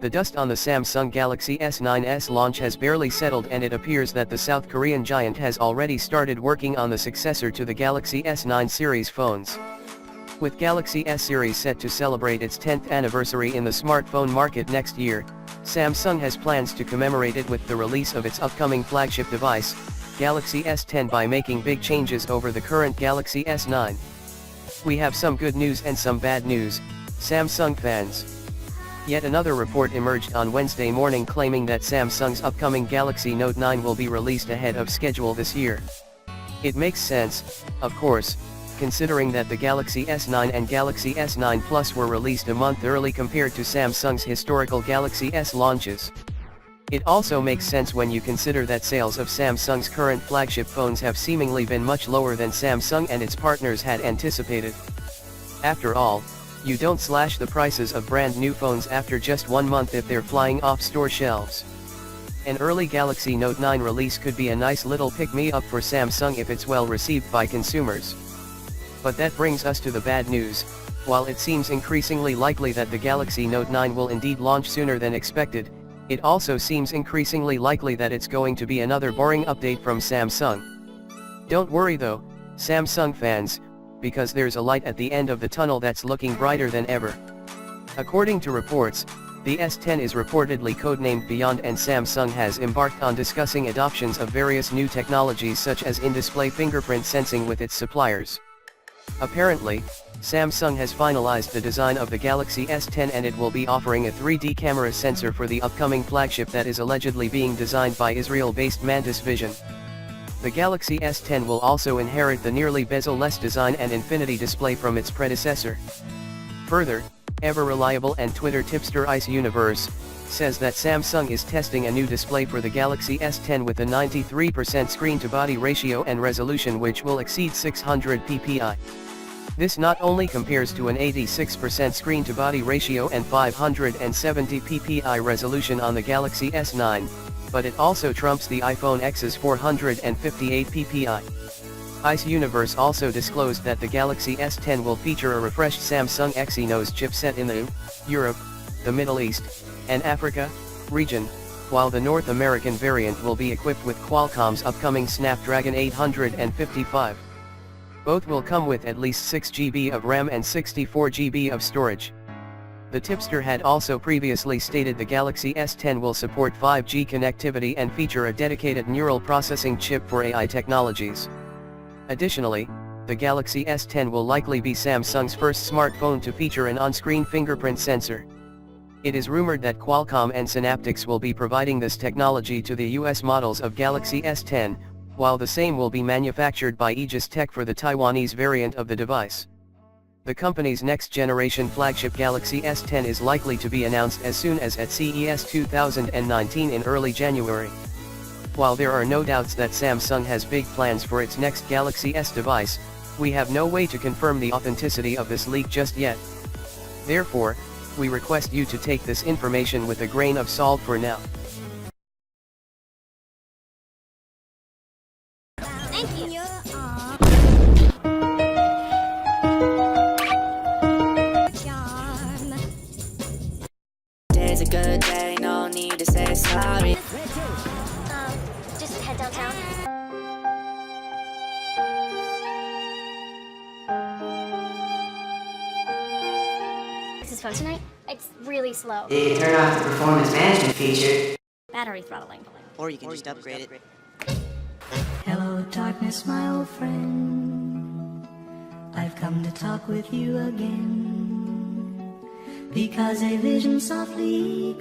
The dust on the Samsung Galaxy S9's launch has barely settled, and it appears that the South Korean giant has already started working on the successor to the Galaxy S9 series phones. With Galaxy S series set to celebrate its 10th anniversary in the smartphone market next year, Samsung has plans to commemorate it with the release of its upcoming flagship device, Galaxy S10, by making big changes over the current Galaxy S9. We have some good news and some bad news, Samsung fans. Yet another report emerged on Wednesday morning claiming that Samsung's upcoming Galaxy Note 9 will be released ahead of schedule this year. It makes sense, of course, considering that the Galaxy S9 and Galaxy S9 Plus were released a month early compared to Samsung's historical Galaxy S launches. It also makes sense when you consider that sales of Samsung's current flagship phones have seemingly been much lower than Samsung and its partners had anticipated. After all, you don't slash the prices of brand new phones after just 1 month if they're flying off store shelves. An early Galaxy Note 9 release could be a nice little pick-me-up for Samsung if it's well received by consumers. But that brings us to the bad news. While it seems increasingly likely that the Galaxy Note 9 will indeed launch sooner than expected, it also seems increasingly likely that it's going to be another boring update from Samsung. Don't worry though, Samsung fans, because there's a light at the end of the tunnel that's looking brighter than ever. According to reports, the S10 is reportedly codenamed Beyond, and Samsung has embarked on discussing adoptions of various new technologies such as in-display fingerprint sensing with its suppliers. Apparently, Samsung has finalized the design of the Galaxy S10, and it will be offering a 3D camera sensor for the upcoming flagship that is allegedly being designed by Israel-based Mantis Vision. The Galaxy S10 will also inherit the nearly bezel-less design and infinity display from its predecessor. Further, ever-reliable and Twitter tipster Ice Universe says that Samsung is testing a new display for the Galaxy S10 with a 93% screen-to-body ratio and resolution which will exceed 600 ppi. This not only compares to an 86% screen-to-body ratio and 570 ppi resolution on the Galaxy S9, but it also trumps the iPhone X's 458 ppi. Ice Universe also disclosed that the Galaxy S10 will feature a refreshed Samsung Exynos chipset in the Europe, the Middle East, and Africa region, while the North American variant will be equipped with Qualcomm's upcoming Snapdragon 855. Both will come with at least 6 GB of RAM and 64 GB of storage. The tipster had also previously stated the Galaxy S10 will support 5G connectivity and feature a dedicated neural processing chip for AI technologies. Additionally, the Galaxy S10 will likely be Samsung's first smartphone to feature an on-screen fingerprint sensor. It is rumored that Qualcomm and Synaptics will be providing this technology to the US models of Galaxy S10, while the same will be manufactured by Aegis Tech for the Taiwanese variant of the device. The company's next-generation flagship Galaxy S10 is likely to be announced as soon as at CES 2019 in early January. While there are no doubts that Samsung has big plans for its next Galaxy S device, we have no way to confirm the authenticity of this leak just yet. Therefore, we request you to take this information with a grain of salt for now. Thank you. Today's a good day, no need to say sorry. Just head downtown. Is this phone tonight? It's really slow. You can turn off the performance management feature. Battery throttling. Or you can just upgrade it. Hello, darkness, my old friend. I've come to talk with you again, because a vision softly